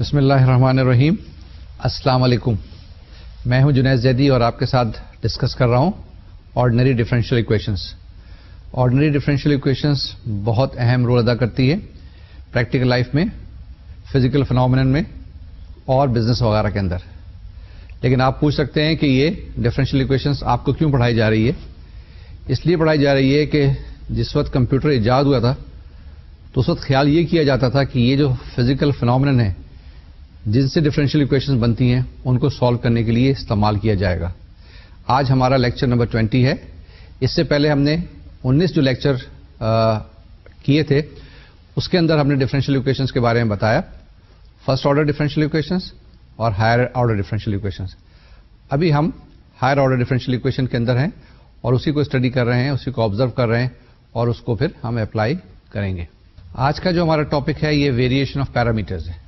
بسم اللہ الرحمن الرحیم. السلام علیکم. میں ہوں جنید زیدی اور آپ کے ساتھ ڈسکس کر رہا ہوں ordinary differential equations. Ordinary differential equations بہت اہم رول ادا کرتی ہے پریکٹیکل لائف میں, فزیکل فنومینن میں اور بزنس وغیرہ کے اندر. لیکن آپ پوچھ سکتے ہیں کہ یہ ڈفرینشیل ایکویشنز آپ کو کیوں پڑھائی جا رہی ہے؟ اس لیے پڑھائی جا رہی ہے کہ جس وقت کمپیوٹر ایجاد ہوا تھا تو اس وقت خیال یہ کیا جاتا تھا کہ یہ جو فزیکل فنومینن ہے جن سے ڈفرینشیل ایکویشنز بنتی ہیں ان کو سالو کرنے کے لیے استعمال کیا جائے گا. آج ہمارا لیکچر نمبر 20 ہے. اس سے پہلے ہم نے 19 جو لیکچر کیے تھے اس کے اندر ہم نے ڈفرینشیل ایکویشنز کے بارے میں بتایا, فرسٹ آرڈر ڈفرینشیل ایکویشنز اور ہائر آرڈر ڈفرینشیل ایکویشنز. ابھی ہم ہائر آرڈر ڈفرینشیل ایکویشن کے اندر ہیں اور اسی کو اسٹڈی کر رہے ہیں, اسی کو آبزرو کر رہے ہیں اور اس کو پھر ہم اپلائی کریں گے. آج کا جو ہمارا ٹاپک ہے یہ ویریشن آف پیرامیٹرز ہے.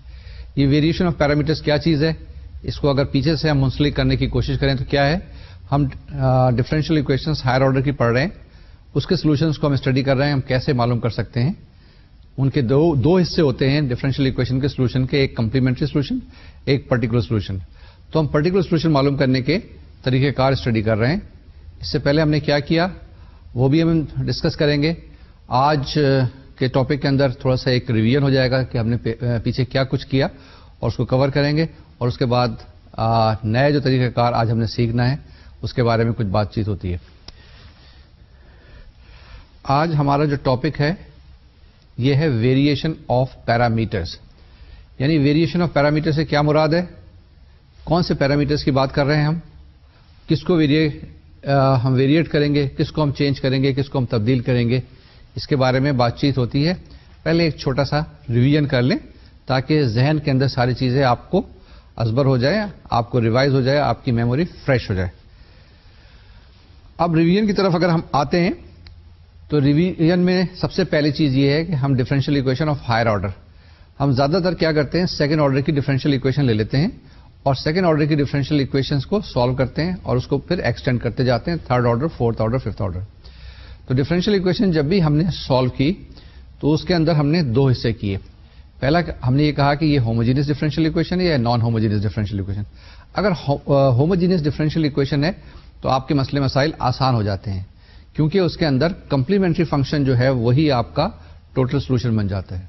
یہ ویریشن آف پیرامیٹرز کیا چیز ہے؟ اس کو اگر پیچھے سے ہم منسلک کرنے کی کوشش کریں تو کیا ہے, ہم ڈفرینشیل ایکویشنز ہائر آرڈر کی پڑھ رہے ہیں, اس کے سولوشنز کو ہم اسٹڈی کر رہے ہیں. ہم کیسے معلوم کر سکتے ہیں؟ ان کے دو حصے ہوتے ہیں ڈفرینشیل ایکویشن کے سولوشن کے, ایک کمپلیمنٹری سولوشن, ایک پرٹیکولر سولوشن. تو ہم پرٹیکولر سولوشن معلوم کرنے کے طریقہ کار اسٹڈی کر رہے ہیں. اس سے پہلے ہم نے کیا کیا وہ بھی ہم ڈسکس کریں گے. آج کے ٹاپک کے اندر تھوڑا سا ایک ریویژن ہو جائے گا کہ ہم نے پیچھے کیا کچھ کیا اور اس کو کور کریں گے, اور اس کے بعد نئے جو طریقہ کار آج ہم نے سیکھنا ہے اس کے بارے میں کچھ بات چیت ہوتی ہے. آج ہمارا جو ٹاپک ہے یہ ہے ویریشن آف پیرامیٹرز. یعنی ویریشن آف پیرامیٹر سے کیا مراد ہے؟ کون سے پیرامیٹرز کی بات کر رہے ہیں ہم, کس کو ہم ویریٹ کریں گے, کس کو ہم چینج کریں گے, کس کو ہم تبدیل کریں گے, اس کے بارے میں بات چیت ہوتی ہے. پہلے ایک چھوٹا سا ریویژن کر لیں تاکہ ذہن کے اندر ساری چیزیں آپ کو ازبر ہو جائے, آپ کو ریوائز ہو جائے, آپ کی میموری فریش ہو جائے. اب ریویژن کی طرف اگر ہم آتے ہیں تو ریویژن میں سب سے پہلی چیز یہ ہے کہ ہم differential equation of higher order, ہم زیادہ تر کیا کرتے ہیں سیکنڈ آرڈر کی ڈفرینشیل ایکویشن لے لیتے ہیں اور سیکنڈ آرڈر کی ڈفرینشیل ایکویشنز کو سالو کرتے ہیں اور اس کو پھر ایکسٹینڈ کرتے جاتے ہیں third order, fourth order, fifth order. تو ڈفرینشیل ایکویشن جب بھی ہم نے سالو کی تو اس کے اندر ہم نے دو حصے کیے. پہلا ہم نے یہ کہا کہ یہ ہوموجینس ڈفرینشیل ایکویشن ہے یا نان ہوموجینس ڈفرینشیل ایکویشن. اگر ہوموجینس ڈفرینشیل ایکویشن ہے تو آپ کے مسئلے مسائل آسان ہو جاتے ہیں کیونکہ اس کے اندر کمپلیمنٹری فنکشن جو ہے وہی آپ کا ٹوٹل سولوشن بن جاتا ہے.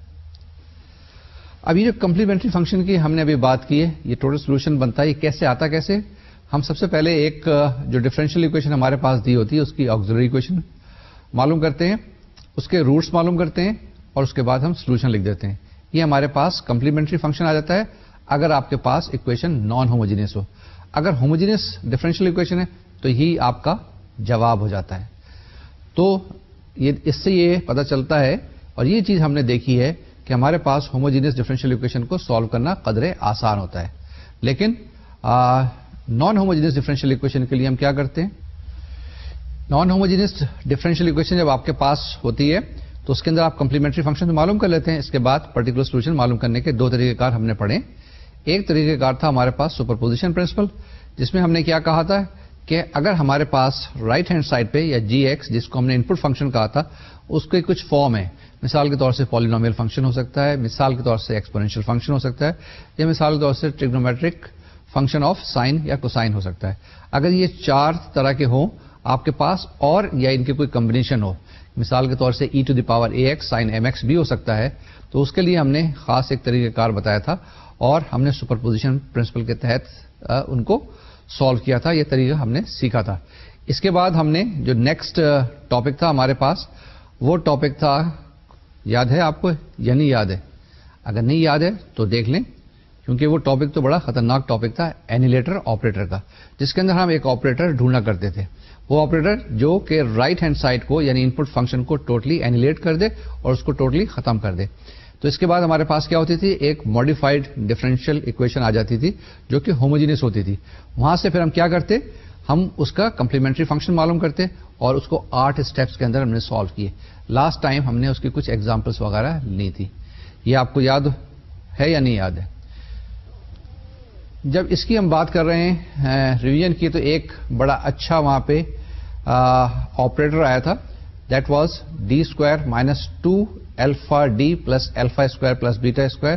اب یہ جو کمپلیمنٹری فنکشن کی ہم نے ابھی بات کی ہے, یہ ٹوٹل سولوشن بنتا ہے, یہ کیسے آتا کیسے؟ ہم سب سے پہلے ایک جو ڈفرینشیل ایکویشن ہمارے پاس دی ہوتی ہے اس کی آکسیلری ایکویشن معلوم کرتے ہیں, اس کے روٹس معلوم کرتے ہیں اور اس کے بعد ہم سولوشن لکھ دیتے ہیں. یہ ہمارے پاس کمپلیمنٹری فنکشن آ جاتا ہے اگر آپ کے پاس ایکویشن نان ہوموجینس ہو. اگر ہوموجینس ڈفرینشیل ایکویشن ہے تو یہی آپ کا جواب ہو جاتا ہے. تو اس سے یہ پتہ چلتا ہے اور یہ چیز ہم نے دیکھی ہے کہ ہمارے پاس ہوموجینس ڈفرینشیل ایکویشن کو سالو کرنا قدرے آسان ہوتا ہے. لیکن نان ہوموجینس ڈفرینشیل ایکویشن کے لیے ہم کیا کرتے ہیں؟ نان ہوموجینس ڈفرینشیل ایکویشن جب آپ کے پاس ہوتی ہے تو اس کے اندر آپ کمپلیمنٹری فنکشن معلوم کر لیتے ہیں. اس کے بعد پرٹیکولر سولوشن معلوم کرنے کے دو طریقہ کار ہم نے پڑھے. ایک طریقہ کار تھا ہمارے پاس سپرپوزیشن پرنسپل, جس میں ہم نے کیا کہا تھا کہ اگر ہمارے پاس رائٹ ہینڈ سائڈ پہ یا جی ایکس جس کو ہم نے ان پٹ فنکشن کہا تھا اس کے کچھ فارم ہے, مثال کے طور سے پالینومیل فنکشن ہو سکتا ہے, مثال کے طور سے ایکسپونینشیل فنکشن ہو سکتا ہے, یا مثال کے طور سے ٹریگنومیٹرک فنکشن آف سائن یا کوسائن ہو سکتا ہے. اگر یہ چار طرح کے ہوں آپ کے پاس اور یا ان کے کوئی کمبینیشن ہو, مثال کے طور سے e to the power a x sine m x بھی ہو سکتا ہے, تو اس کے لیے ہم نے خاص ایک طریقہ کار بتایا تھا اور ہم نے سپرپوزیشن پرنسپل کے تحت ان کو سالو کیا تھا. یہ طریقہ ہم نے سیکھا تھا. اس کے بعد ہم نے جو نیکسٹ ٹاپک تھا ہمارے پاس وہ ٹاپک تھا, یاد ہے آپ کو یا نہیں یاد ہے؟ اگر نہیں یاد ہے تو دیکھ لیں کیونکہ وہ ٹاپک تو بڑا خطرناک ٹاپک تھا اینیلیٹر آپریٹر کا, جس کے اندر ہم ایک آپریٹر ڈھونڈنا کرتے تھے. وہ آپریٹر جو کہ رائٹ ہینڈ سائڈ کو یعنی ان پٹ فنکشن کو ٹوٹلی اینیلیٹ کر دے اور اس کو ٹوٹلی ختم کر دے. تو اس کے بعد ہمارے پاس کیا ہوتی تھی, ایک ماڈیفائڈ ڈفرینشیل ایکویشن آ جاتی تھی جو کہ ہوموجینس ہوتی تھی. وہاں سے پھر ہم کیا کرتے, ہم اس کا کمپلیمنٹری فنکشن معلوم کرتے اور اس کو 8 اسٹیپس کے اندر ہم نے سالو کیے. لاسٹ ٹائم ہم نے اس کی کچھ ایگزامپلس وغیرہ لی تھی. یہ آپ کو یاد ہے یا نہیں یاد ہے؟ جب اس کی ہم بات کر رہے ہیں ریویژن کی تو ایک بڑا اچھا وہاں پہ آپریٹر آیا تھا, that was D square minus 2 alpha D plus alpha square plus beta square,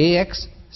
ax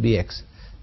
bx.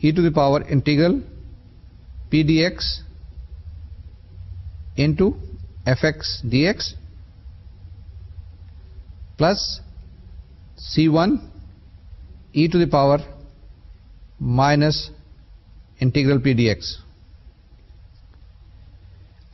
e to the power integral p dx into fx dx plus c1 e to the power minus integral p dx.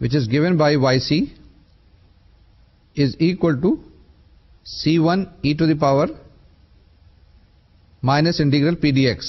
which is given by yc is equal to c1 e to the power minus integral p dx.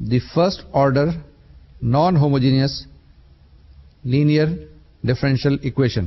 the first order non-homogeneous linear differential equation.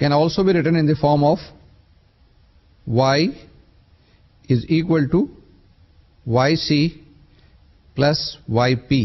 can also be written in the form of y is equal to yc plus yp.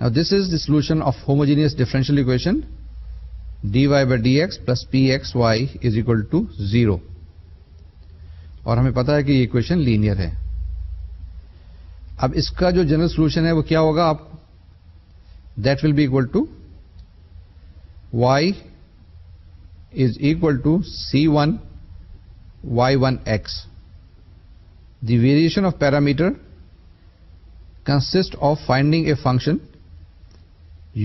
Now this is the solution of homogeneous differential equation dy by dx plus pxy is equal to 0. اور ہمیں پتا ہے کہ یہ equation linear ہے. اب اس کا جو جنرل سولوشن ہے وہ کیا ہوگا؟ آپ that will be equal to y is equal to c1 y1x. The variation of parameter consists of finding a function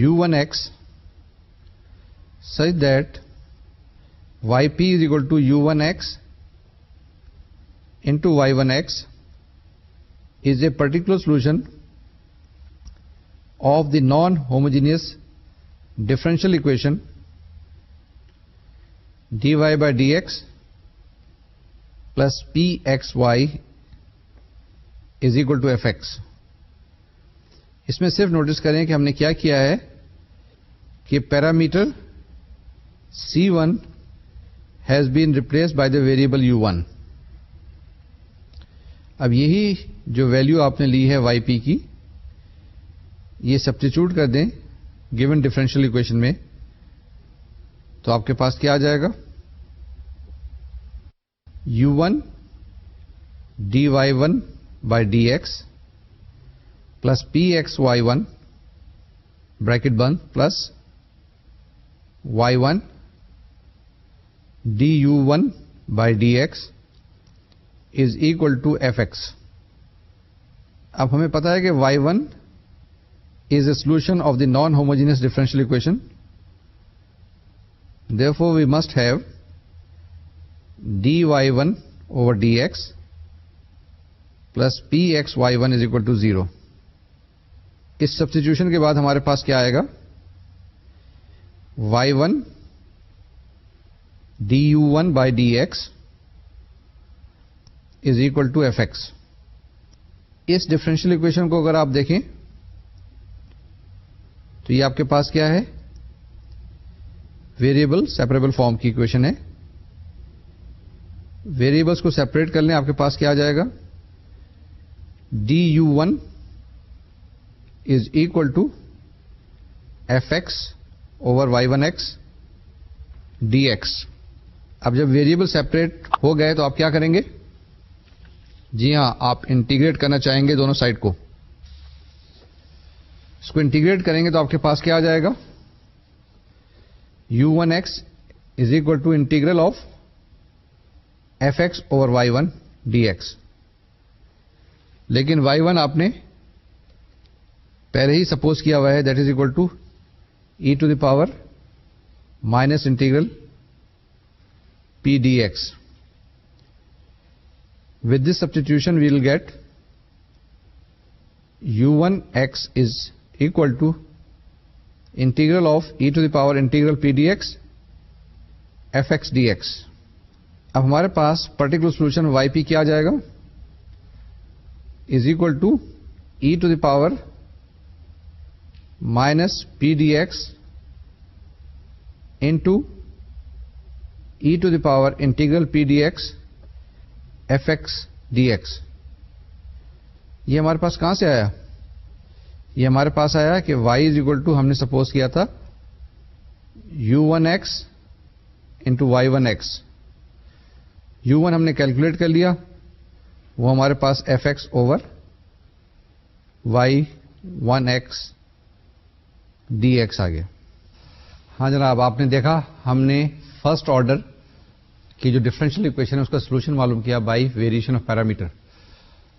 u1x such that yp is equal to u1x into y1x is a particular solution of the non-homogeneous differential equation dy by dx plus pxy is equal to fx. اس میں صرف notice کریں کہ ہم نے کیا کیا ہے کہ parameter c1 has been replaced by the variable u1. اب یہی جو ویلیو آپ نے لی ہے وائی پی کی، یہ سبسٹیچیوٹ کر دیں گیون ڈفرینشیل اکویشن میں، تو آپ کے پاس کیا آ جائے گا؟ u1 dy1 by dx plus pxy1 bracket been plus y1 du1 by dx is equal to fx. اب ہمیں پتا ہے کہ y1 is a solution of the non-homogeneous differential equation. Therefore, we must have dy1 over dx plus pxy1 is equal to 0. اس substitution کے بعد ہمارے پاس کیا آئے گا؟ y1 du1 by dx is equal to fx. اس ڈفرینشیل اکویشن کو اگر آپ دیکھیں تو یہ آپ کے پاس کیا ہے؟ ویریبل سیپریبل فارم کی اکویشن ہے. ویریبلس کو سیپریٹ کر لیں، آپ کے پاس کیا آ جائے گا؟ du1 is equal to fx over y1x dx. اب جب ویریبل سیپریٹ ہو گئے تو آپ کیا کریں گے؟ جی ہاں، آپ انٹیگریٹ کرنا چاہیں گے دونوں سائڈ کو. اس کو انٹیگریٹ کریں گے تو آپ کے پاس کیا آ جائے گا؟ u1x is equal to integral of fx over y1 dx. لیکن y1 آپ نے پہلے ہی سپوز کیا ہوا ہے، that is equal to e to the power minus integral P d x. With this substitution we will get u1x is equal to integral of e to the power integral p dx fx dx. اب ہمارے پاس particular solution y p کیا آ جائے گا؟ Is equal to e to the power minus P d x into e to the power integral P d x f x d x. یہ ہمارے پاس کہاں سے آیا؟ یہ ہمارے پاس آیا کہ y از اکول ٹو ہم نے سپوز کیا تھا u1x انٹو y1x. u1 ہم نے کیلکولیٹ کر لیا، وہ ہمارے پاس f x over y1x d x آ گیا. ہاں جناب، آپ نے دیکھا ہم نے فرسٹ آرڈر کی جو ڈفرینشیل اکویشن ہے اس کا سولوشن معلوم کیا بائی ویریشن آف پیرامیٹر.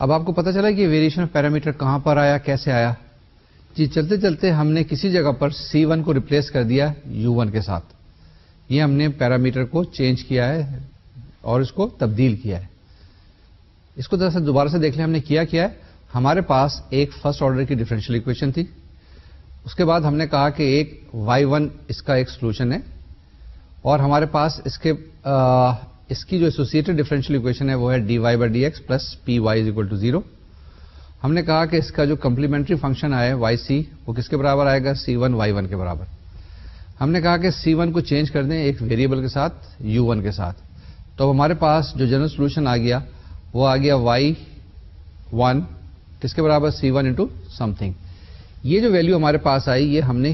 اب آپ کو پتا چلا کہ ویریشن آف پیرامیٹر کہاں پر آیا، کیسے آیا؟ جی چلتے چلتے ہم نے کسی جگہ پر C1 کو ریپلیس کر دیا U1 کے ساتھ. یہ ہم نے پیرامیٹر کو چینج کیا ہے اور اس کو تبدیل کیا ہے. اس کو دراصل دوبارہ سے دیکھ لیں ہم نے کیا ہے. ہمارے پاس ایک فرسٹ آرڈر کی ڈفرینشیل اکویشن تھی، اس کے بعد ہم نے کہا کہ ایک y1 اس کا ایک سولوشن ہے، اور ہمارے پاس اس کی جو ایسوسیٹڈ ڈفرینشیل اکویشن ہے وہ ہے dy by dx plus py is equal to 0. ہم نے کہا کہ اس کا جو کمپلیمنٹری فنکشن آئے yc وہ کس کے برابر آئے گا؟ c1 y1 کے برابر. ہم نے کہا کہ c1 کو چینج کر دیں ایک ویریبل کے ساتھ u1 کے ساتھ، تو ہمارے پاس جو جنرل سولوشن آ گیا وہ آ گیا y1 کس کے برابر؟ c1 into some thing. یہ جو ویلیو ہمارے پاس آئی یہ ہم نے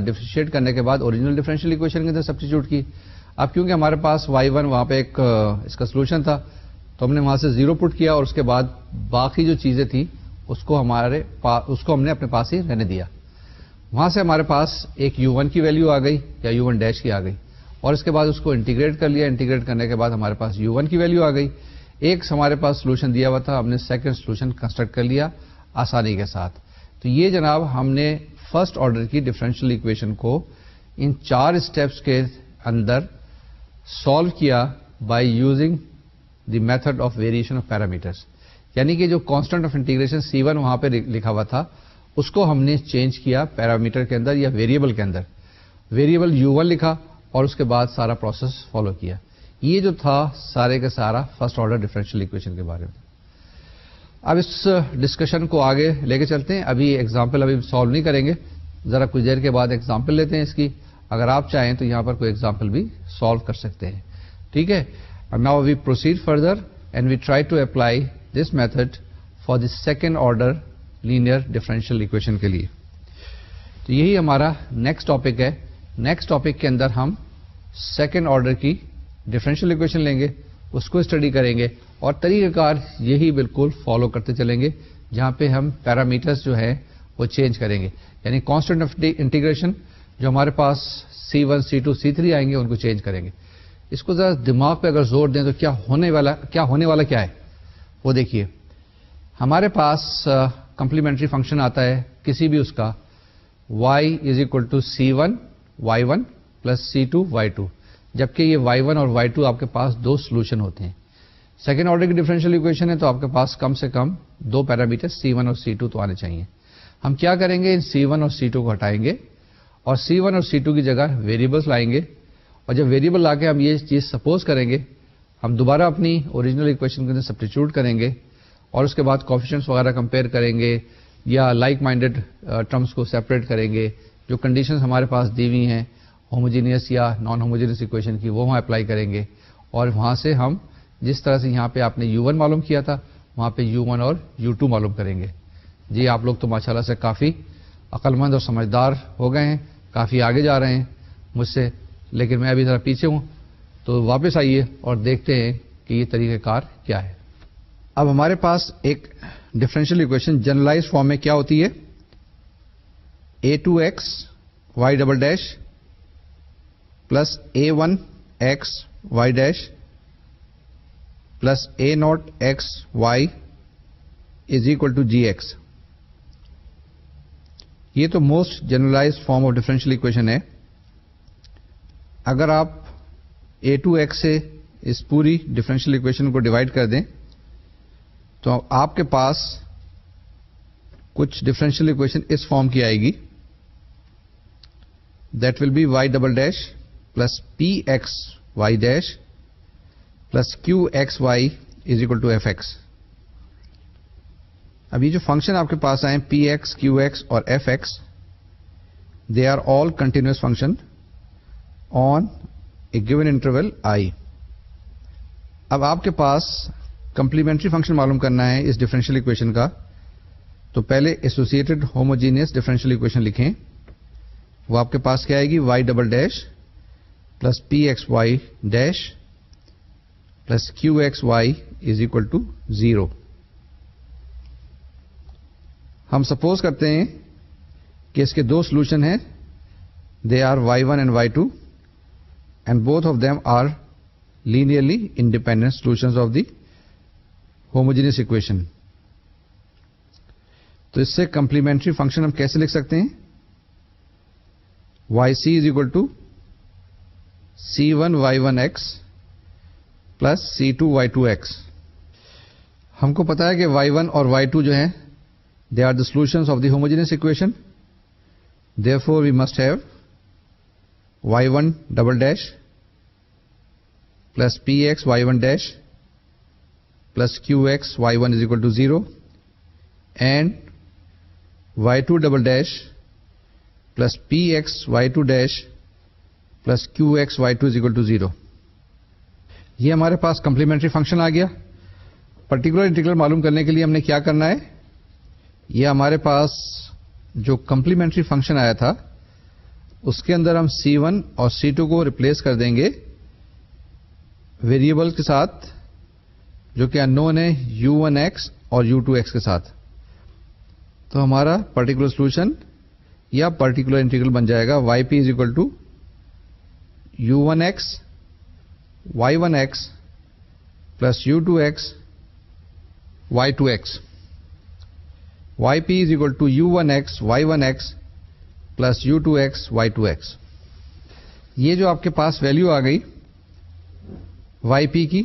ڈفرینشیٹ کرنے کے بعد اوریجنل ڈفرینشیل ایکویشن کے اندر سبسٹیچیوٹ کی. اب کیونکہ ہمارے پاس y1 وہاں پہ ایک اس کا سولوشن تھا تو ہم نے وہاں سے 0 پٹ کیا اور اس کے بعد باقی جو چیزیں تھیں اس کو ہم نے اپنے پاس ہی رہنے دیا. وہاں سے ہمارے پاس ایک u1 کی ویلیو آ گئی یا u1 ڈیش کی آ گئی اور اس کے بعد اس کو انٹیگریٹ کر لیا. انٹیگریٹ کرنے کے بعد ہمارے پاس u1 کی ویلیو آ گئی. ایک ہمارے پاس سولوشن دیا ہوا تھا, ہم نے سیکنڈ سولوشن کنسٹرکٹ کر لیا آسانی کے ساتھ. تو یہ جناب ہم نے فرسٹ آرڈر کی ڈفرینشیل ایکویشن کو ان 4 اسٹیپس کے اندر سالو کیا by using the method of variation of parameters. یعنی کہ جو کانسٹنٹ آف انٹیگریشن C1 وہاں پہ لکھا ہوا تھا اس کو ہم نے چینج کیا پیرامیٹر کے اندر یا ویریبل کے اندر. ویریبل u1 لکھا اور اس کے بعد سارا پروسیس فالو کیا. یہ جو تھا سارے کا سارا فرسٹ آرڈر ڈفرینشیل ایکویشن کے بارے میں. اب اس ڈسکشن کو آگے لے کے چلتے ہیں. ابھی ایگزامپل ابھی سالو نہیں کریں گے, ذرا کچھ دیر کے بعد ایگزامپل لیتے ہیں اس کی. اگر آپ چاہیں تو یہاں پر کوئی ایگزامپل بھی سالو کر سکتے ہیں. ٹھیک ہے. Now we proceed further and we try to apply this method for the second order linear differential equation کے لیے. تو یہی ہمارا نیکسٹ ٹاپک ہے. نیکسٹ ٹاپک کے اندر ہم سیکنڈ آرڈر کی ڈفرینشیل ایکویشن لیں گے, اس کو اسٹڈی کریں گے اور طریقہ کار یہی بالکل فالو کرتے چلیں گے جہاں پہ ہم پیرامیٹرز جو ہیں وہ چینج کریں گے. یعنی کانسٹنٹ آف انٹیگریشن جو ہمارے پاس C1 C2 C3 آئیں گے ان کو چینج کریں گے. اس کو ذرا دماغ پہ اگر زور دیں تو کیا ہونے والا کیا ہے وہ دیکھیے. ہمارے پاس کمپلیمنٹری فنکشن آتا ہے کسی بھی اس کا y = C1 y1 + C2 y2, جبکہ یہ y1 اور y2 آپ کے پاس 2 سولوشن ہوتے ہیں. سیکنڈ آرڈر کی ڈفرینشیل ایکویشن ہے تو آپ کے پاس کم سے کم 2 پیرامیٹر C1 اور C2 تو آنے چاہیے. ہم کیا کریں گے, ان C1 اور C2 کو ہٹائیں گے اور C1 اور C2 کی جگہ ویریبلس لائیں گے. اور جب ویریبل لا کے ہم یہ چیز سپوز کریں گے, ہم دوبارہ اپنی اوریجنل ایکویشن کے اندر سبسٹیچیوٹ کریں گے اور اس کے بعد کوفیشنٹس وغیرہ کمپیئر کریں گے یا لائک مائنڈیڈ ٹرمز کو سیپریٹ کریں گے. جو کنڈیشنز ہمارے پاس دی ہوئی ہیں ہوموجینئس یا نان ہوموجینئس ایکویشن کی وہ وہاں اپلائی کریں گے اور وہاں سے ہم جس طرح سے یہاں پہ آپ نے u1 معلوم کیا تھا وہاں پہ u1 اور u2 معلوم کریں گے. جی آپ لوگ تو ماشاءاللہ سے کافی عقل مند اور سمجھدار ہو گئے ہیں, کافی آگے جا رہے ہیں مجھ سے, لیکن میں ابھی ذرا پیچھے ہوں. تو واپس آئیے اور دیکھتے ہیں کہ یہ طریقہ کار کیا ہے. اب ہمارے پاس ایک ڈفرینشیل ایکویشن جنرلائز فارم میں کیا ہوتی ہے, a2x y double dash plus a1x y dash plus a0x y = gx. یہ تو most generalize form of differential equation ہے. اگر آپ a2x سے اس پوری ڈفرینشیل ایکویشن کو ڈیوائڈ کر دیں تو آپ کے پاس کچھ ڈفرینشیل ایکویشن اس فارم کی آئے گی, that will be y double dash plus px y dash plus qxy = fx. اب یہ جو فنکشن آپ کے پاس آئے px qx اور fx, they are all continuous function on a given interval I. اب آپ کے پاس کمپلیمنٹری فنکشن معلوم کرنا ہے اس ڈفرینشیل ایکویشن کا, تو پہلے ایسوسیٹڈ ہوموجینئس ڈفرینشیل ایکویشن لکھیں. وہ آپ کے پاس کیا آئے گی, y double dash plus pxy dash plus qxy = 0. ہم سپوز کرتے ہیں کہ اس کے 2 سولوشن ہیں, they are y1 and y2 and both of them are linearly independent solutions of the homogeneous equation. تو اس سے کمپلیمنٹری فنکشن ہم کیسے لکھ سکتے ہیں, yc = c1 y1x plus c2 y2x. ہم کو پتا ہے کہ y1 اور y2 جو ہیں they are the solutions of the homogeneous equation. Therefore we must have y1 double dash plus px y1 dash plus qx y1 = 0 and y2 double dash plus px y2 dash plus qx y2 = 0. یہ ہمارے پاس complementary function آ گیا. Particular integral معلوم کرنے کے لیے ہم نے کیا کرنا ہے, یہ ہمارے پاس جو کمپلیمنٹری فنکشن آیا تھا اس کے اندر ہم C1 اور C2 کو ریپلیس کر دیں گے ویریبل کے ساتھ جو کہ اننون ہے U1x اور U2x کے ساتھ. تو ہمارا پرٹیکولر سولوشن یا پرٹیکولر انٹیگرل بن جائے گا yp is equal to U1x y1x plus U2x y2x. yp is equal to U1x y1x plus U2x y2x. یہ جو آپ کے پاس ویلیو آ گئی yp کی،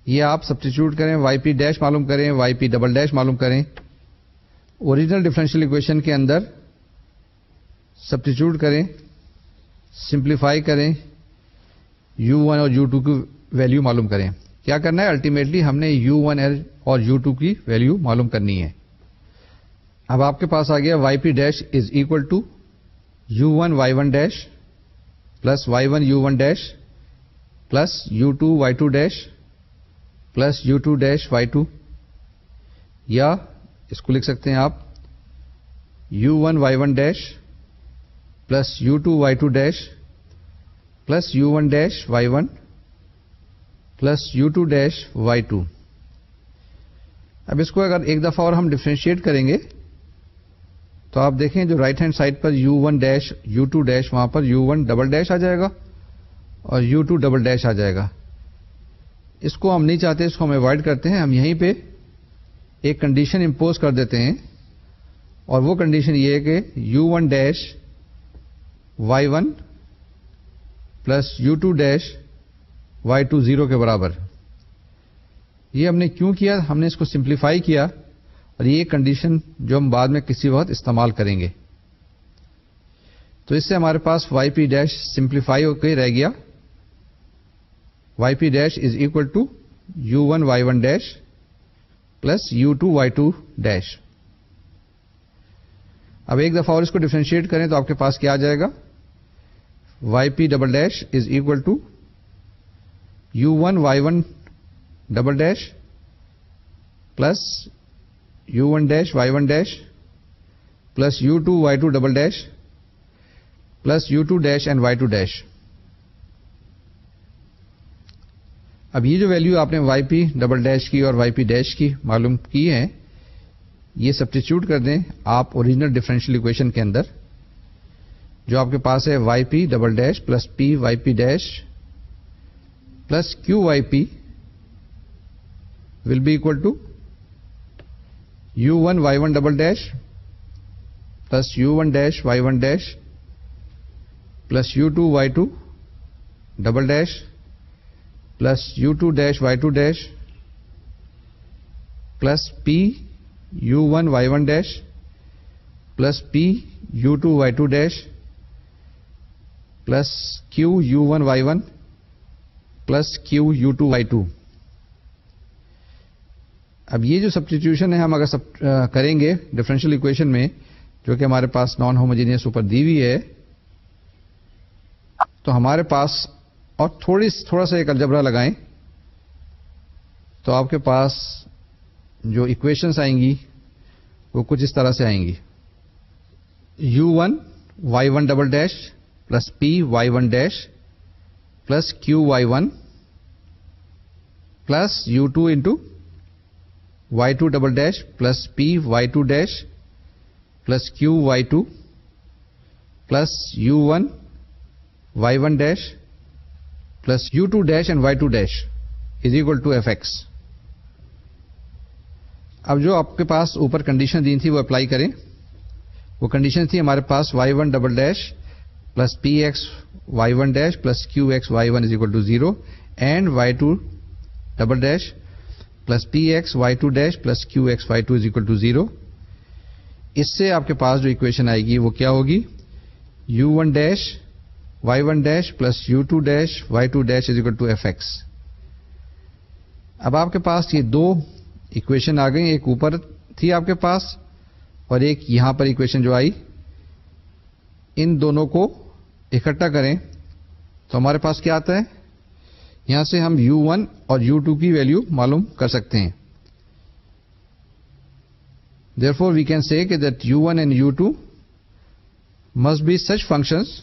یہ آپ سبسٹیچیوٹ کریں، yp ڈیش معلوم کریں، yp ڈبل ڈیش معلوم کریں، اوریجنل ڈفرینشیل اکویشن کے اندر سبسٹیچیوٹ کریں، سمپلیفائی کریں، U1 اور U2 کی ویلیو معلوم کریں. کیا کرنا ہے؟ الٹیمیٹلی ہم نے U1 اور U2 کی ویلیو معلوم کرنی ہے. اب آپ کے پاس آ گیا yp dash is equal to U1 y1 dash plus y1 U1 dash plus U2 y2 dash plus U2 dash y2، یا اس کو لکھ سکتے ہیں آپ U1 y1 dash plus U2 y2 dash plus U1 dash y1 plus U2 dash y2. اب اس کو اگر ایک دفعہ اور ہم ڈفرینشیٹ کریں گے تو آپ دیکھیں جو رائٹ ہینڈ سائڈ پر U1 ڈیش U2 ڈیش وہاں پر U1 ڈبل ڈیش آ جائے گا اور U2 ڈبل ڈیش آ جائے گا. اس کو ہم نہیں چاہتے، اس کو ہم اوائڈ کرتے ہیں. ہم یہیں پہ ایک کنڈیشن امپوز کر دیتے ہیں اور وہ کنڈیشن یہ ہے کہ U1 dash y1 plus U2 dash y2 0 کے برابر. یہ ہم نے کیوں کیا؟ ہم نے اس کو سمپلیفائی کیا اور یہ کنڈیشن جو ہم بعد میں کسی وقت استعمال کریں گے. تو اس سے ہمارے پاس yp ڈیش سمپلیفائی ہو کے رہ گیا yp dash is equal to U1 y1 dash plus U2 y2 dash. اب ایک دفعہ اور اس کو ڈفرینشیٹ کریں تو آپ کے پاس کیا آ جائے گا؟ yp double dash is equal to U1 y1 double dash plus U1 dash y1 dash plus U2 y2 double dash plus U2 dash and y2 dash. اب یہ جو ویلیو آپ نے yp ڈبل ڈیش کی اور yp ڈیش کی معلوم کی ہیں، یہ سبسٹیچیوٹ کر دیں آپ اوریجنل ڈفرینشیل اکویشن کے اندر. جو آپ کے پاس ہے yp double dash plus p yp dash plus q yp will be equal to U1 y1 double dash plus U1 dash y1 dash plus U2 y2 double dash plus U2 dash y2 dash plus P U1 y1 dash plus P U2 y2 dash plus Q U1 y1 plus Q U2 y2. اب یہ جو substitution ہے ہم اگر کریں گے differential equation میں جو کہ ہمارے پاس نان ہوموجینئس اوپر دی ہوئی ہے، تو ہمارے پاس اور تھوڑا سا ایک الجبرا لگائیں تو آپ کے پاس جو اکویشنز آئیں گی وہ کچھ اس طرح سے آئیں گی. U1 y1 double dash plus P y1 dash plus Q y1 plus U2 into y2 double dash plus p y2 dash plus q y2 plus u1 y1 dash plus u2 dash and y2 dash is equal to fx. اب جو آپ کے پاس اوپر condition دی تھی وہ apply کریں. وہ condition تھی ہمارے پاس y1 double dash plus p x y1 dash plus q x y1 is equal to 0 and y2 double dash plus p x y two dash plus q x y two is equal to 0. اس سے آپ کے پاس جو equation آئے گی وہ کیا ہوگی؟ U1 dash y1 dash plus U2 dash y2 dash is equal to fx. اب آپ کے پاس یہ دو اکویشن آ گئی، ایک اوپر تھی آپ کے پاس اور ایک یہاں پر اکویشن جو آئی. ان دونوں کو اکٹھا کریں تو ہمارے پاس کیا آتا ہے؟ یہاں سے ہم U1 اور U2 کی ویلیو معلوم کر سکتے ہیں. Therefore, we can say that u1 and u2 must be such functions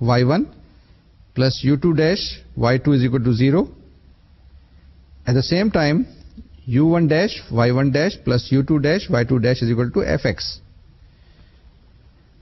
y1 plus u2 dash y2 is equal to 0. At the same time, u1 dash y1 dash plus u2 dash y2 dash is equal to fx.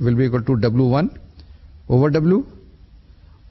will be equal to w1 over w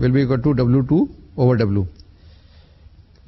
will be equal to w2 over w.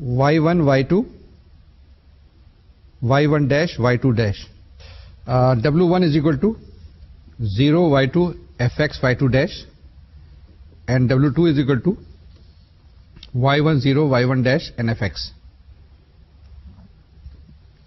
y1 y2 y1 dash y2 dash. w1 is equal to 0 y2 fx y2 dash and w2 is equal to y1 0 y1 dash and fx.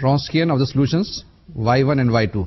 Wronskian of the solutions y1 and y2.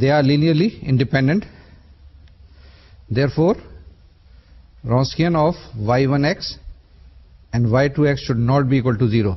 they are linearly independent, therefore Wronskian of y1x and y2x should not be equal to 0.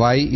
y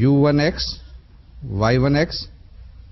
u1x y1x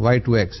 y2x.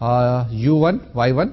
u1 y1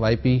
yp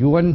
u1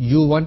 u1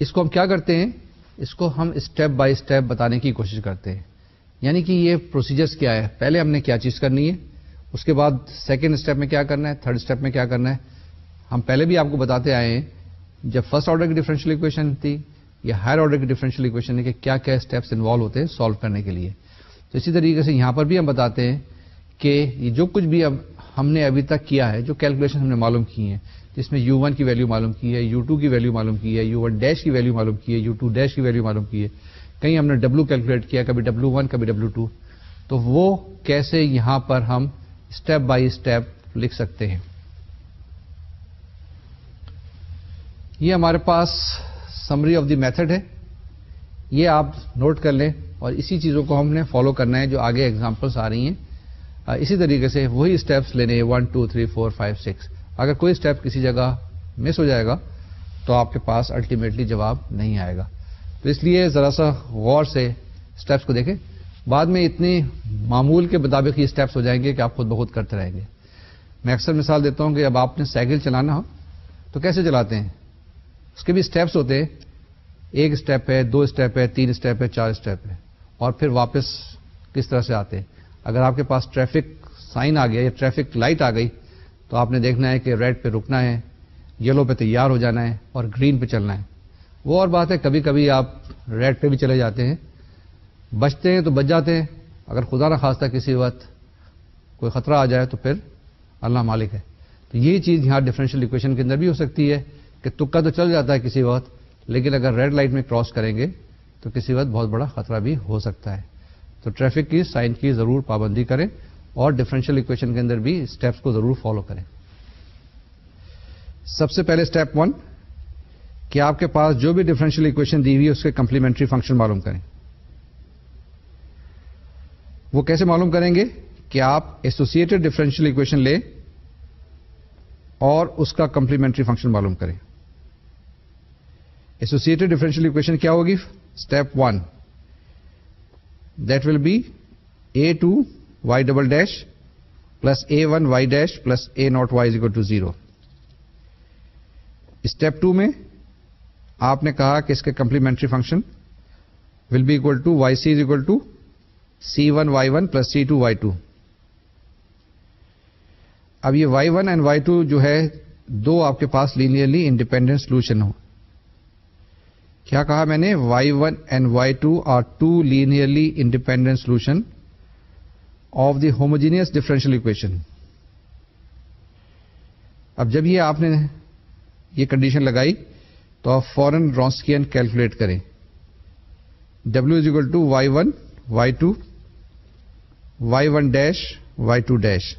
اس کو ہم کیا کرتے ہیں, اس کو ہم step by step بتانے کی کوشش کرتے ہیں. یعنی کہ یہ پروسیجرز کیا ہے, پہلے ہم نے کیا چیز کرنی ہے, اس کے بعد سیکنڈ اسٹیپ میں کیا کرنا ہے, تھرڈ اسٹیپ میں کیا کرنا ہے. ہم پہلے بھی آپ کو بتاتے آئے ہیں جب فرسٹ آرڈر کی ڈفرینشیل ایکویشن تھی یا ہائر آرڈر کی ڈفرینشیل ایکویشن ہے کہ کیا کیا اسٹیپس انوالو ہوتے ہیں سالو کرنے کے لیے. تو اسی طریقے سے یہاں پر بھی ہم بتاتے ہیں کہ یہ جو کچھ بھی اب ہم نے ابھی تک کیا ہے, جو کیلکولیشن ہم نے معلوم کی ہیں, جس میں U1 کی ویلیو معلوم کی ہے, U2 کی ویلیو معلوم کی ہے, U1 ڈیش کی ویلیو معلوم کی ہے, U2 ڈیش کی ویلیو معلوم کی ہے, کہیں ہم نے W کیلکولیٹ کیا, کبھی W1 کبھی W2, تو وہ کیسے یہاں پر ہم اسٹیپ بائی اسٹیپ لکھ سکتے ہیں. یہ ہمارے پاس سمری آف دی میتھڈ ہے, یہ آپ نوٹ کر لیں اور اسی چیزوں کو ہم نے فالو کرنا ہے جو آگے ایگزامپلس آ رہی ہیں. اسی طریقے سے وہی اسٹیپس لینے ہیں 1 2 3 4 5 6. اگر کوئی اسٹیپ کسی جگہ مس ہو جائے گا تو آپ کے پاس الٹیمیٹلی جواب نہیں آئے گا. تو اس لیے ذرا سا غور سے اسٹیپس کو دیکھیں, بعد میں اتنی معمول کے مطابق یہ اسٹیپس ہو جائیں گے کہ آپ خود بخود کرتے رہیں گے. میں اکثر مثال دیتا ہوں کہ اب آپ نے سائیکل چلانا ہو تو کیسے چلاتے ہیں, اس کے بھی اسٹیپس ہوتے ہیں, ایک اسٹیپ ہے, 2 اسٹیپ ہے, 3 اسٹیپ ہے, 4 اسٹیپ ہے, اور پھر واپس کس طرح سے آتے ہیں. اگر آپ کے پاس ٹریفک سائن آ گیا یا ٹریفک لائٹ آ گئی تو آپ نے دیکھنا ہے کہ ریڈ پہ رکنا ہے, یلو پہ تیار ہو جانا ہے اور گرین پہ چلنا ہے. وہ اور بات ہے کبھی کبھی آپ ریڈ پہ بھی چلے جاتے ہیں, بچتے ہیں تو بچ جاتے ہیں, اگر خدا نہ خواستہ کسی وقت کوئی خطرہ آ جائے تو پھر اللہ مالک ہے. تو یہی چیز یہاں ڈفرینشیل ایکویشن کے اندر بھی ہو سکتی ہے کہ تکا تو چل جاتا ہے کسی وقت, لیکن اگر ریڈ لائٹ میں کراس کریں گے تو کسی وقت بہت بڑا خطرہ بھی ہو سکتا ہے. تو ٹریفک کی سائن کی ضرور پابندی کریں اور ڈفرینشیل ایکویشن کے اندر بھی اسٹیپس کو ضرور فالو کریں. سب سے پہلے اسٹیپ 1 کہ آپ کے پاس جو بھی ڈفرینشیل ایکویشن دی ہوئی ہے اس کے کمپلیمنٹری فنکشن معلوم کریں. وہ کیسے معلوم کریں گے کہ آپ ایسوسیٹڈ ڈفرینشیل ایکویشن لیں اور اس کا کمپلیمنٹری فنکشن معلوم کریں. ایسوسیٹڈ ڈفرینشیل ایکویشن کیا ہوگی؟ Step 1 that will be A2 y double dash plus A1 y dash plus A0 y is equal to 0. Step 2 میں آپ نے کہا کہ اس کے complementary function will be equal to yc is equal to C1 y1 plus C2 y2. اب یہ y1 and y2 جو ہے دو آپ کے پاس لینئرلی انڈیپینڈنٹ سولوشن ہو. کیا کہا میں نے؟ y1 and y2 are two linearly independent solution of the homogeneous differential equation. اب جب یہ آپ نے یہ کنڈیشن لگائی تو آپ فوراً رونسکیئن کیلکولیٹ کریں. W is equal to y1 y2 y1 dash y2 dash.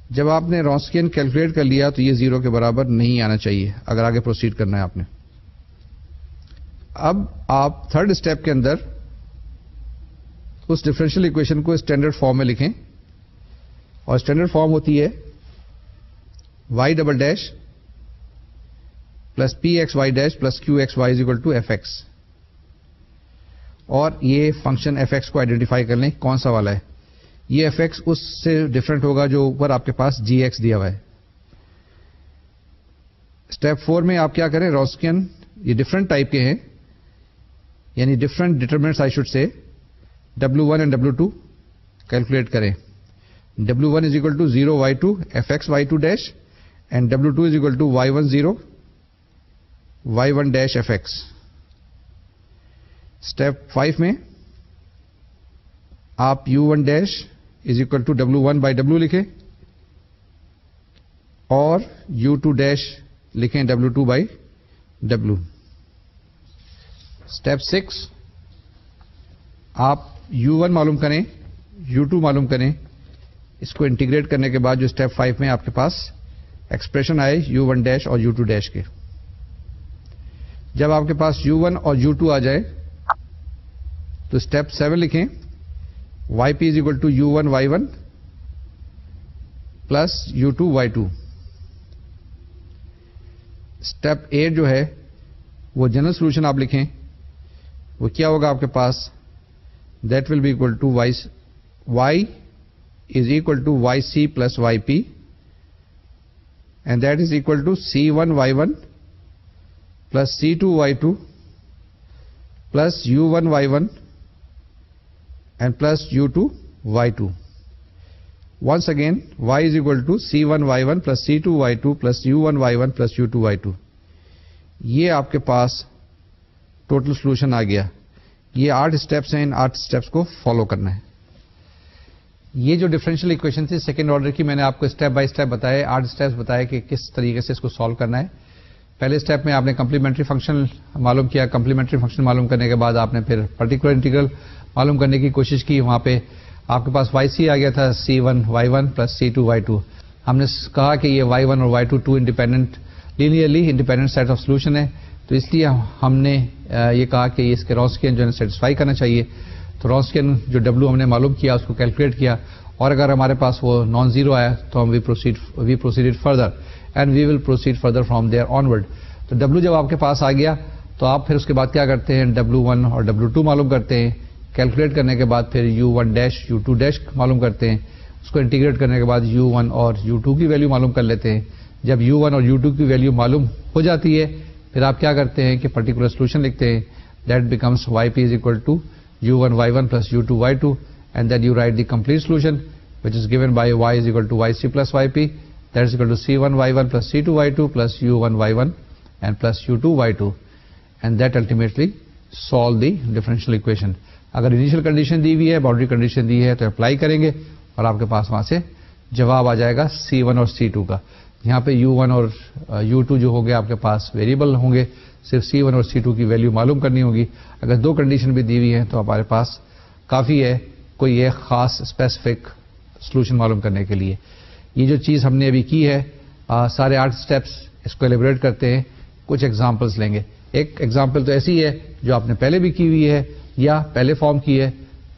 جب آپ نے رونسکیئن کیلکولیٹ کر لیا تو یہ 0 کے برابر نہیں آنا چاہیے اگر آگے پروسیڈ کرنا ہے آپ نے. اب آپ تھرڈ اسٹیپ کے اندر اس ڈفرینشیل ایکویشن کو اسٹینڈرڈ فارم میں لکھیں, اور اسٹینڈرڈ فارم ہوتی ہے y double dash plus pxy dash plus qxy is equal to fx. اور یہ فنکشن fx کو آئیڈینٹیفائی کر لیں کون سا والا ہے. یہ fx اس سے ڈفرنٹ ہوگا جو اوپر آپ کے پاس gx دیا ہوا ہے. اسٹیپ 4 میں آپ کیا کریں؟ رونسکیئن یہ ڈفرنٹ ٹائپ کے ہیں, یعنی different determinants I should say, W1 and W2 calculate کریں. W1 is equal to 0 y2 fx y2 dash and W2 is equal to y1 0 y1 dash fx. Step 5 میں آپ U1 dash is equal to W1 by W لکھیں اور U2 dash لکھیں W2 by W. Step 6 آپ U1 معلوم کریں, U2 معلوم کریں. اس کو انٹیگریٹ کرنے کے بعد جو اسٹیپ 5 میں آپ کے پاس ایکسپریشن آئے U1 ڈیش اور U2 ڈیش کے. جب آپ کے پاس U1 اور U2 آ جائے تو اسٹیپ 7 لکھیں yp is equal to U1 y1 plus U2 y2. Step 8 جو ہے وہ جنرل سولوشن آپ لکھیں. وہ کیا ہوگا آپ کے پاس؟ That will be equal to y is equal to yc plus yp and that is equal to C1 y1 plus C2Y2 plus U1Y1 and plus U2Y2. Once again, y is equal to C1Y1 plus C2Y2 plus U1Y1 plus U2Y2. یہ آپ کے پاس total solution آ گیا. یہ 8 steps ہیں, ان 8 steps کو follow کرنا ہے. یہ جو ڈفرینشیل اکویشن تھی سیکنڈ آرڈر کی, میں نے آپ کو اسٹیپ بائی اسٹیپ بتایا, 8 اسٹیپس بتائے کہ کس طریقے سے اس کو سالو کرنا ہے. پہلے اسٹیپ میں آپ نے کمپلیمنٹری فنکشن معلوم کیا. کمپلیمنٹری فنکشن معلوم کرنے کے بعد آپ نے پھر پرٹیکولر انٹیگرل معلوم کرنے کی کوشش کی. وہاں پہ آپ کے پاس y c آ گیا تھا C1y1 پلس C2y2. ہم نے کہا کہ یہ y1 اور y2 two independent linearly independent set of solution ہے, تو اس لیے ہم نے یہ کہا کہ اس کے رونسکین جو ہے سیٹسفائی کرنا چاہیے. تو رونسکین جو W ہم نے معلوم کیا اس کو کیلکولیٹ کیا, اور اگر ہمارے پاس وہ نان زیرو آیا تو ہم we proceed further and we will proceed further from there onward. تو W جب آپ کے پاس آ گیا تو آپ پھر اس کے بعد کیا کرتے ہیں, W1 اور W2 معلوم کرتے ہیں. کیلکولیٹ کرنے کے بعد پھر U1 ڈیش U2 ڈیش معلوم کرتے ہیں. اس کو انٹیگریٹ کرنے کے بعد U1 اور U2 کی ویلیو معلوم کر لیتے ہیں. جب U1 اور U2 کی ویلیو معلوم ہو جاتی ہے پھر آپ کیا کرتے ہیں کہ پرٹیکولر سولوشن لکھتے ہیں. That becomes yp is equal to U1y1 plus U2y2 and then you write the complete solution which is given by y is equal to yc plus yp, that is equal to C1y1 plus C2y2 plus U1y1 and plus U2y2, and that ultimately solve the differential equation. اگر initial condition دی ہوئی ہے, boundary condition دی ہے تو apply کریں گے اور آپ کے پاس وہاں سے جواب آ جائے گا C1 اور C2 کا. یہاں پہ U1 اور U2 جو ہو گیا آپ کے پاس ویریبل ہوں گے, صرف C1 اور C2 کی ویلیو معلوم کرنی ہوگی. اگر دو کنڈیشن بھی دی ہوئی ہیں تو ہمارے پاس کافی ہے کوئی ایک خاص اسپیسیفک سولوشن معلوم کرنے کے لیے. یہ جو چیز ہم نے ابھی کی ہے, سارے 8 اسٹیپس, اس کو ایلیبریٹ کرتے ہیں. کچھ ایگزامپلس لیں گے. ایک ایگزامپل تو ایسی ہے جو آپ نے پہلے بھی کی ہوئی ہے یا پہلے فارم کی ہے,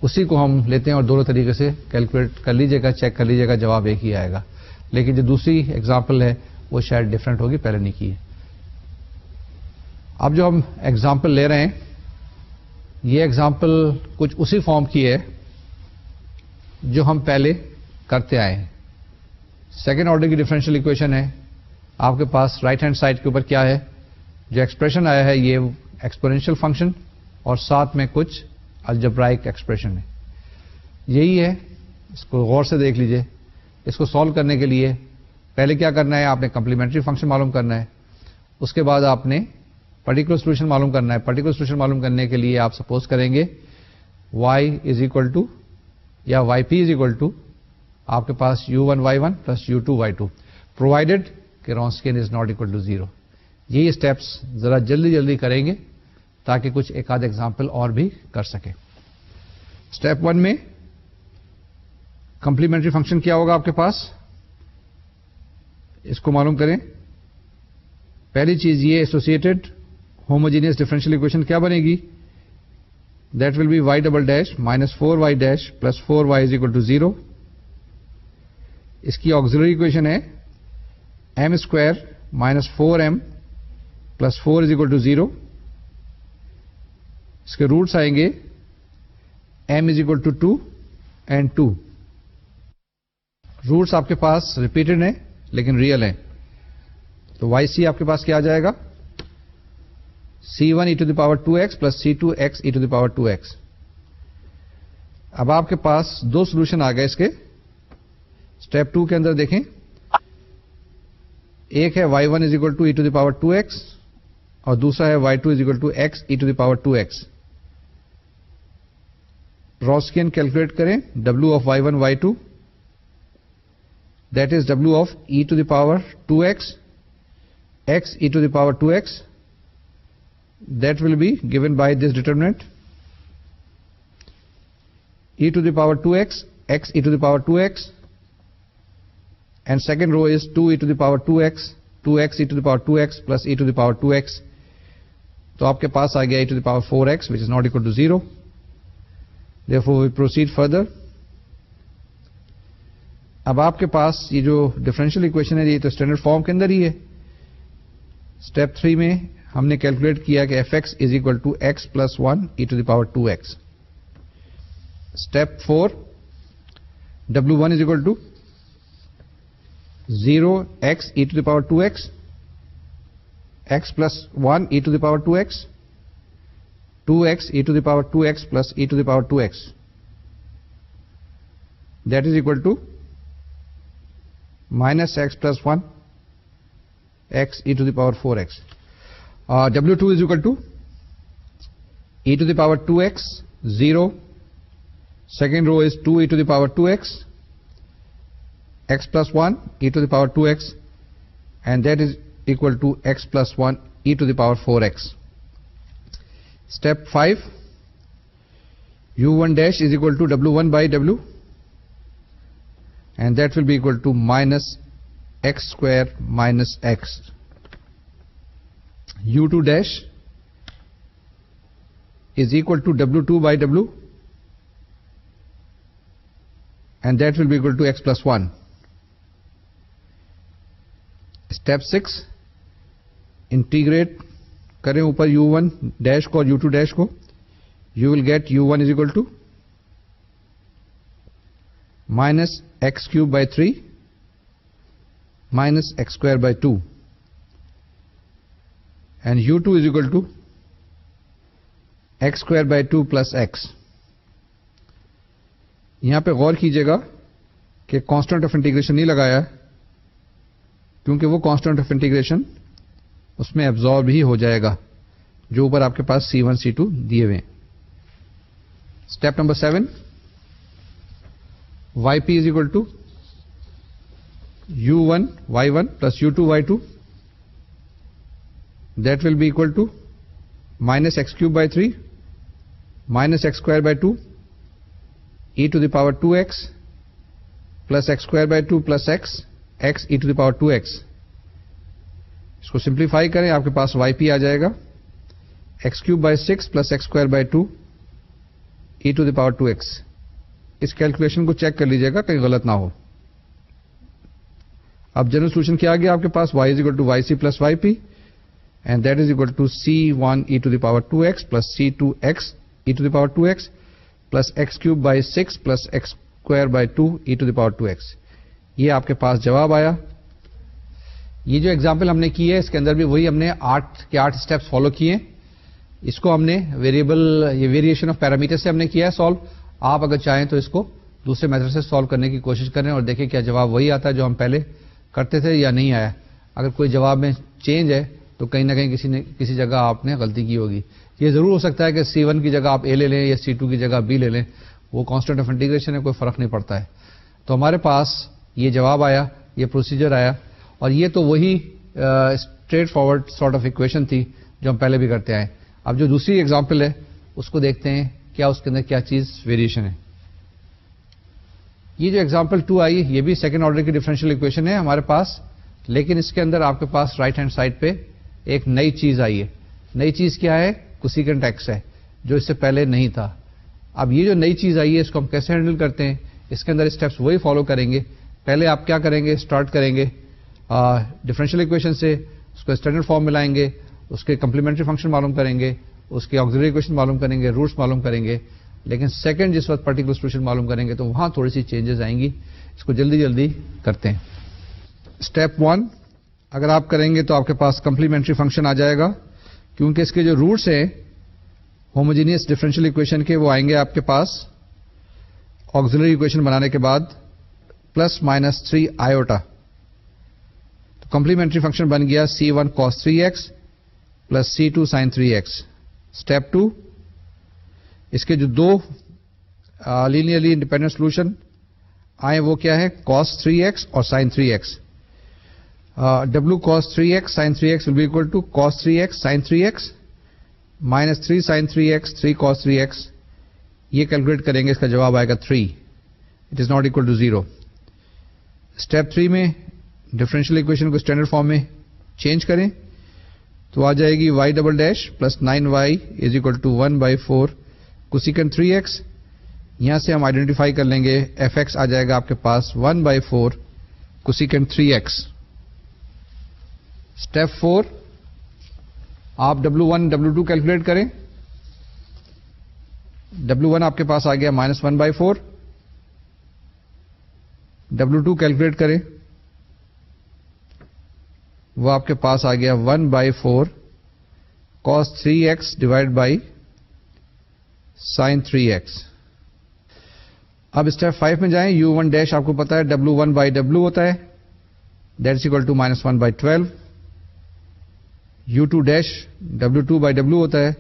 اسی کو ہم لیتے ہیں اور دونوں طریقے سے کیلکولیٹ کر لیجیے گا, چیک کر لیجیے گا, جواب ایک ہی آئے گا. لیکن جو دوسری ایگزامپل ہے وہ شاید ڈفرینٹ ہوگی, پہلے نہیں کی ہے. اب جو ہم ایگزامپل لے رہے ہیں یہ ایگزامپل کچھ اسی فارم کی ہے جو ہم پہلے کرتے آئے ہیں. سیکنڈ آرڈر کی ڈفرینشیل اکویشن ہے. آپ کے پاس رائٹ ہینڈ سائڈ کے اوپر کیا ہے, جو ایکسپریشن آیا ہے یہ ایکسپونینشیل فنکشن اور ساتھ میں کچھ الجبرائک ایکسپریشن ہے. یہی ہے, اس کو غور سے دیکھ لیجئے. اس کو سالو کرنے کے لیے پہلے کیا کرنا ہے, آپ نے کمپلیمنٹری فنکشن معلوم کرنا ہے. اس کے بعد آپ نے پرٹیکولر سولوشن معلوم کرنا ہے. پرٹیکولر سولوشن معلوم کرنے کے لیے آپ سپوز کریں گے y از اکول ٹو یا yp از اکول ٹو آپ کے پاس U1y1 پلس U2y2 پرووائڈیڈ کہ Wronskian is not equal to 0. یہی اسٹیپس ذرا جلدی جلدی کریں گے تاکہ کچھ ایک آدھ ایگزامپل اور بھی کر سکیں. اسٹیپ 1 میں کمپلیمنٹری فنکشن کیا ہوگا آپ کے پاس, اس کو معلوم کریں. پہلی چیز یہ ایسوسیٹڈ ہوموجینئس ڈفرینشیل اکویشن کیا بنے گی, that will be y double dash minus 4y dash plus 4y is equal to 0. اس کی آکسیلری اکویشن ہے m square minus 4m plus 4 is equal to 0. اس کے روٹس آئیں گے m is equal to 2 and 2. Roots آپ کے پاس repeated ہیں لیکن ریئل ہیں, تو yc آپ کے پاس کیا آ جائے گا C1 e to the power 2x plus C2x e to the power 2x. اب آپ کے پاس دو سولوشن آ گئے اس کے. اسٹیپ 2 کے اندر دیکھیں, ایک ہے y1 is equal to e to the power 2x اور دوسرا ہے y2 is equal to x e to the power 2x. Wronskian calculate کریں w of y1 y2, that is w of e to the power 2x x e to the power 2x, that will be given by this determinant e to the power 2x x e to the power 2x, and second row is 2 e to the power 2x 2x e to the power 2x plus e to the power 2x. تو آپ کے پاس آ گیا e to the power 4x which is not equal to 0. Therefore we proceed further. اب آپ کے پاس یہ جو ڈفرینشیل اکویشن ہے یہ تو اسٹینڈرڈ فارم کے اندر ہی ہے. اسٹیپ 3 میں ہم نے کیلکولیٹ کیا کہ fx is equal to x plus 1 e to the power 2x. Step 4 w1 is equal to 0 x e to the power 2x x plus 1 e to the power 2x, 2x e to the power 2x plus e to the power 2x. That is equal to minus x plus 1 x e to the power 4x. W2 is equal to e to the power 2x, 0. Second row is 2 e to the power 2x, x plus 1 e to the power 2x, and that is equal to x plus 1 e to the power 4x. Step 5, u1 dash is equal to w1 by w, and that will be equal to minus x square minus x. u2 dash is equal to w2 by w, and that will be equal to x plus 1. Step 6, integrate کریں اوپر u1 dash کو اور u2 dash کو. You will get u1 is equal to minus x cube by 3 minus x square by 2, and u2 is equal to x square by 2 plus x. یہاں پہ غور کیجیے گا کہ کانسٹنٹ آف انٹیگریشن نہیں لگایا ہے، کیونکہ وہ کانسٹنٹ آف انٹیگریشن اس میں ایبزارب ہی ہو جائے گا جو اوپر آپ کے پاس C1 C2 دیے ہوئے ہیں. Step number 7, yp is equal to u1 y1 plus u2 y2, that will be equal to minus x cube by 3 minus x square by 2 e to the power 2x plus x square by 2 plus x x e to the power 2x. اس کو simplify کریں، آپ کے پاس yp آ جائے گا x cube by 6 plus x square by 2 e to the power 2x. اس calculation کو check کر لیجیے گا کہیں غلط نہ ہو. اب جنرل سولوشن کیا آ گیا آپ کے پاس y is equal to yc plus yp, and that is equal to c1 e to the power 2x plus c2x e to the power 2x plus x cube by 6 plus x square by 2 e to the power 2x. یہ آپ کے پاس جواب آیا. یہ جو example ہم نے کی ہے اس کے اندر بھی وہی ہم نے 8 کے 8 اسٹیپس فالو کیے. اس کو ہم نے ویریبل یہ ویریشن آف پیرامیٹر سے ہم نے کیا ہے سالو. آپ اگر چاہیں تو اس کو دوسرے میتھڈ سے سالو کرنے کی کوشش کریں اور دیکھیں کیا جواب وہی آتا ہے جو ہم پہلے کرتے تھے یا نہیں آیا. اگر کوئی جواب میں چینج ہے تو کہیں نہ کہیں کسی جگہ آپ نے غلطی کی ہوگی. یہ ضرور ہو سکتا ہے کہ C1 کی جگہ آپ A لے لیں یا C2 کی جگہ B لے لیں، وہ کانسٹنٹ آف انٹیگریشن ہے، کوئی فرق نہیں پڑتا ہے. تو ہمارے پاس یہ جواب آیا، یہ پروسیجر آیا، اور یہ تو وہی straight forward sort of equation تھی جو ہم پہلے بھی کرتے آئے. اب جو دوسری ایگزامپل ہے اس کو دیکھتے ہیں کیا اس کے اندر کیا چیز ویریشن ہے. یہ جو ایگزامپل 2 آئی یہ بھی سیکنڈ آرڈر کی ڈفرینشیل ایکویشن ہے ہمارے پاس، لیکن اس کے اندر آپ کے پاس رائٹ ہینڈ سائڈ پہ ایک نئی چیز آئی ہے. نئی چیز کیا ہے؟ کوسیکینٹ ایکس ہے جو اس سے پہلے نہیں تھا. اب یہ جو نئی چیز آئی ہے اس کو ہم کیسے ہینڈل کرتے ہیں؟ اس کے اندر اسٹیپس وہی فالو کریں گے. پہلے آپ کیا کریں گے؟ اسٹارٹ کریں گے ڈفرینشیل ایکویشن سے، اس کو اسٹینڈرڈ فارم میں لائیں گے، اس کے کمپلیمنٹری فنکشن معلوم کریں گے، اس کے آکسیلری ایکویشن معلوم کریں گے، روٹس معلوم کریں گے. لیکن سیکنڈ جس وقت پرٹیکولر سولوشن معلوم کریں گے تو وہاں تھوڑی سی چینجز آئیں گی. اس کو جلدی جلدی کرتے ہیں. اسٹیپ 1 اگر آپ کریں گے تو آپ کے پاس کمپلیمنٹری فنکشن آ جائے گا، کیونکہ اس کے جو روٹس ہیں ہوموجینئس ڈفرینشیل ایکویشن کے وہ آئیں گے آپ کے پاس آکسیلری ایکویشن بنانے کے بعد پلس مائنس 3 آئیوٹا. تو کمپلیمنٹری فنکشن بن گیا C1 cos 3x plus C2 sin 3x. Step 2 اس کے جو دو لینئرلی انڈیپینڈنٹ سولوشن آئے وہ کیا ہے؟ cos 3x اور sin 3x. W cos 3x sin 3x will be equal to cos 3x sin 3x minus 3 sin 3x 3 cos 3x. یہ calculate کریں گے، اس کا جواب آئے گا 3. It is not equal to 0. Step 3 میں ڈفرینشیل ایکویشن کو اسٹینڈرڈ فارم میں چینج کریں تو آ جائے گی y double dash plus 9y is equal to 1/4 cosecant 3x. یہاں سے ہم آئیڈینٹیفائی کر لیں گے fx آ جائے گا آپ کے پاس 1/4 کوسیکینٹ 3x. اسٹیپ 4 آپ W1 W2 کیلکولیٹ کریں. W1 آپ کے پاس آ گیا -1/4. W2 کیلکولیٹ کریں وہ آپ کے پاس آ گیا 1/4 cos 3x divide by sin 3x. اب اسٹیپ 5 میں جائیں. u1 ڈیش آپ کو پتا ہے W1/W ہوتا ہے, that is equal to -1/12. u2 dash W2/W ہوتا ہے,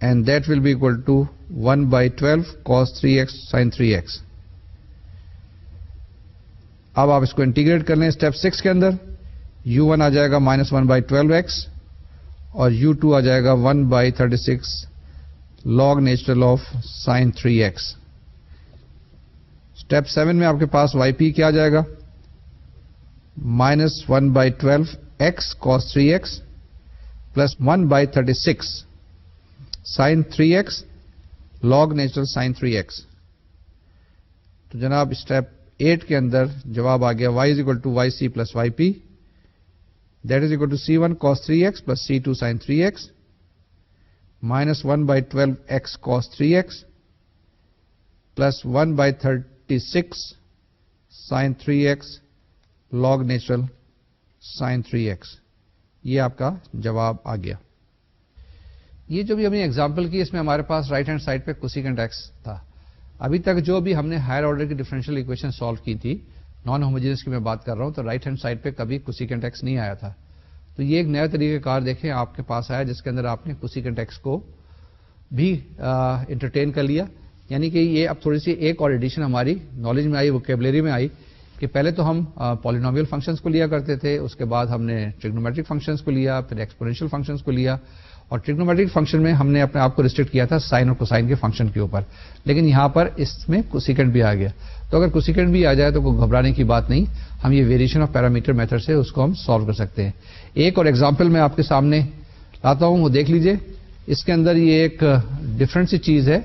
and that will be equal to 1/12 cos 3x sin 3x. اب آپ اس کو انٹیگریٹ کر لیں اسٹیپ 6 کے اندر. u1 آ جائے گا -1/12x اور u2 آ جائے گا 1/36 log natural of sin 3x. Step 7 میں آپ کے پاس yp کیا آ جائے گا -1/12x cos 3x plus 1/36 sin 3x log natural sin 3x. تو جناب اسٹیپ 8 کے اندر جواب آ گیا y is equal to yc plus yp, that is equal to c1 cos 3x plus c2 sin 3x minus 1/12x cos 3x plus 1/36 sin 3x log natural sin 3x. یہ آپ کا جواب آ گیا. یہ جو بھی ہم نے ایگزامپل کی اس میں ہمارے پاس رائٹ ہینڈ سائڈ پہ کوسیکینٹ ایکس تھا. ابھی تک جو بھی ہم نے ہائر آرڈر کی ڈفرینشیل ایکویشن سالو کی تھی نان ہوموجینس کی میں بات کر رہا ہوں, تو رائٹ ہینڈ سائڈ پہ کبھی کوسیکینٹ ایکس نہیں آیا تھا. تو یہ ایک نیا طریقہ کار دیکھیں آپ کے پاس آیا جس کے اندر آپ نے کوسیکینٹ ایکس کو بھی انٹرٹین کر لیا. یعنی کہ یہ اب تھوڑی سی ایک اور ایڈیشن ہماری نالج میں آئی, ووکیبلری میں آئی کہ پہلے تو ہم پالینومیل فنکشنز کو لیا کرتے تھے, اس کے بعد ہم نے ٹریگنومیٹرک فنکشنز کو لیا, پھر ایکسپونینشیل فنکشنز کو لیا, اور ٹریگنومیٹرک فنکشن میں ہم نے اپنے آپ کو ریسٹرکٹ کیا تھا سائن اور کوسائن کے فنکشن کے اوپر. لیکن یہاں پر اس میں کوسیکینٹ بھی آ گیا. تو اگر کوسیکینٹ بھی آ جائے تو کوئی گھبرانے کی بات نہیں, ہم یہ ویریشن آف پیرامیٹر میتھڈ سے اس کو ہم سالو کر سکتے ہیں. ایک اور ایگزامپل میں آپ کے سامنے لاتا ہوں, وہ دیکھ لیجئے. اس کے اندر یہ ایک ڈفرنٹ سی چیز ہے.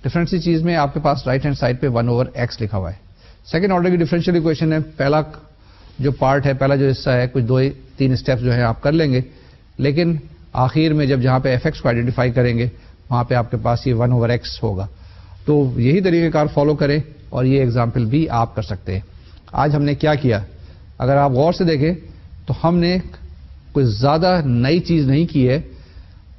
ڈفرنٹ سی چیز میں آپ کے پاس رائٹ ہینڈ سائڈ پہ 1/x لکھا ہوا ہے. سیکنڈ آرڈر کی ڈفرینشیل ایکویشن ہے. پہلا جو پارٹ ہے, پہلا جو حصہ ہے, کچھ 2-3 اسٹیپس جو ہے آپ کر لیں گے, لیکن آخر میں جب جہاں پہ ایف ایکس کو آئیڈینٹیفائی کریں گے وہاں پہ آپ کے پاس یہ 1/x ہوگا. تو یہی طریقہ کار فالو کریں اور یہ ایگزامپل بھی آپ کر سکتے ہیں. آج ہم نے کیا کیا, اگر آپ غور سے دیکھیں تو ہم نے کوئی زیادہ نئی چیز نہیں کی ہے.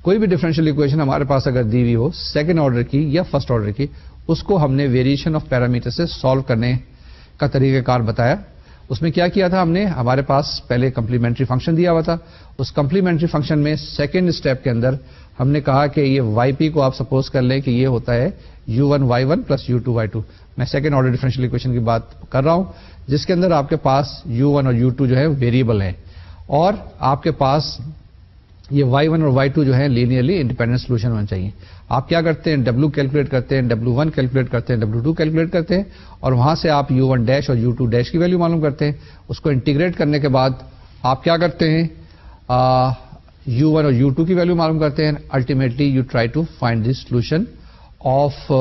کوئی بھی ڈفرینشیل ایکویشن ہمارے پاس اگر دی ہوئی ہو سیکنڈ آرڈر کی یا فرسٹ آرڈر کی, اس کو ہم نے ویریشن آف پیرامیٹر سے سالو کرنے کا طریقہ کار بتایا. اس میں کیا کیا تھا ہم نے, ہمارے پاس پہلے کمپلیمنٹری فنکشن دیا ہوا تھا. اس کمپلیمنٹری فنکشن میں سیکنڈ اسٹیپ کے اندر ہم نے کہا کہ یہ وائی پی کو آپ سپوز کر لیں کہ یہ ہوتا ہے u1y1 پلس u2y2. میں سیکنڈ آرڈر ڈفرینشیل ایکویشن کی بات کر رہا ہوں جس کے اندر آپ کے پاس u1 اور u2 جو ہے ویریبل ہیں, اور آپ کے پاس یہ y1 اور y2 جو ہے لینئرلی انڈیپینڈنٹ سولوشن ہونا چاہیے. آپ کیا کرتے ہیں, w کیلکولیٹ کرتے ہیں, w1 کیلکولیٹ کرتے ہیں, w2 کیلکولیٹ کرتے ہیں, اور وہاں سے آپ u1 ڈیش اور u2 ڈیش کی ویلیو معلوم کرتے ہیں. اس کو انٹیگریٹ کرنے کے بعد آپ کیا کرتے ہیں, u1 اور u2 کی ویلیو معلوم کرتے ہیں. Ultimately you try to find the solution of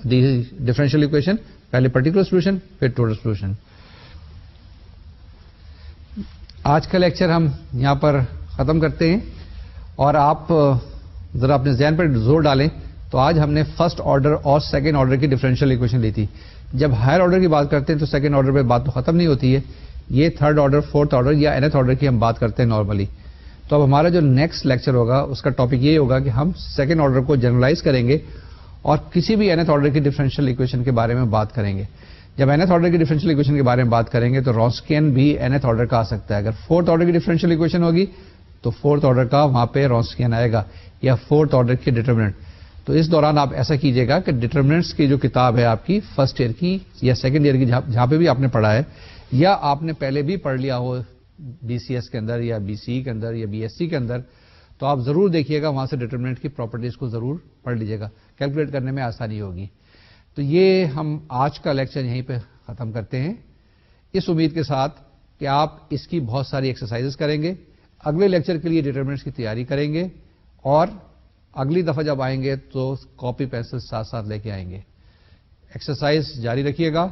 the differential equation, پہلے پرٹیکولر سولوشن پھر ٹوٹل سولوشن. آج کا لیکچر ہم یہاں پر ختم کرتے ہیں, اور آپ ذرا اپنے ذہن پر زور ڈالیں. تو آج ہم نے فرسٹ آرڈر اور سیکنڈ آرڈر کی ڈفرینشیل ایکویشن لی تھی. جب ہائر آرڈر کی بات کرتے ہیں تو سیکنڈ آرڈر پہ بات تو ختم نہیں ہوتی ہے, یہ تھرڈ آرڈر, فورتھ آرڈر یا nth آرڈر کی ہم بات کرتے ہیں نارملی. تو اب ہمارا جو نیکسٹ لیکچر ہوگا اس کا ٹاپک یہ ہوگا کہ ہم سیکنڈ آرڈر کو جنرلائز کریں گے اور کسی بھی nth آرڈر کی ڈفرینشیل ایکویشن کے بارے میں بات کریں گے. جب nth آرڈر کی ڈفرینشیل ایکویشن کے بارے میں بات کریں گے تو رونسکین بھی nth آرڈر کا آ سکتا ہے. اگر فورتھ آرڈر کی ڈفرینشیل ایکویشن ہوگی تو فورتھ آرڈر کا وہاں پہ رونسکین آئے گا, یا فورتھ آرڈر کی ڈیٹرمنٹ. تو اس دوران آپ ایسا کیجئے گا کہ ڈیٹرمنٹس کی جو کتاب ہے آپ کی فرسٹ ایئر کی یا سیکنڈ ایئر کی جہاں پہ بھی آپ نے پڑھا ہے, یا آپ نے پہلے بھی پڑھ لیا ہو بی سی ایس کے اندر یا بی سی کے اندر یا بی ایس سی کے اندر, تو آپ ضرور دیکھیے گا وہاں سے ڈیٹرمنٹ کی پراپرٹیز کو ضرور پڑھ لیجیے گا, کیلکولیٹ کرنے میں آسانی ہوگی. تو یہ ہم آج کا لیکچر یہیں پہ ختم کرتے ہیں, اس امید کے ساتھ کہ آپ اس کی بہت ساری ایکسرسائزز کریں گے, اگلے لیکچر کے لیے ڈیٹرمنٹس کی تیاری کریں گے, اور اگلی دفعہ جب آئیں گے تو کاپی پینسل ساتھ ساتھ لے کے آئیں گے. ایکسرسائز جاری رکھیے گا,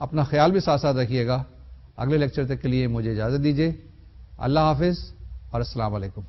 اپنا خیال بھی ساتھ ساتھ رکھیے گا. اگلے لیکچر تک کے لیے مجھے اجازت دیجیے. اللہ حافظ اور السلام علیکم.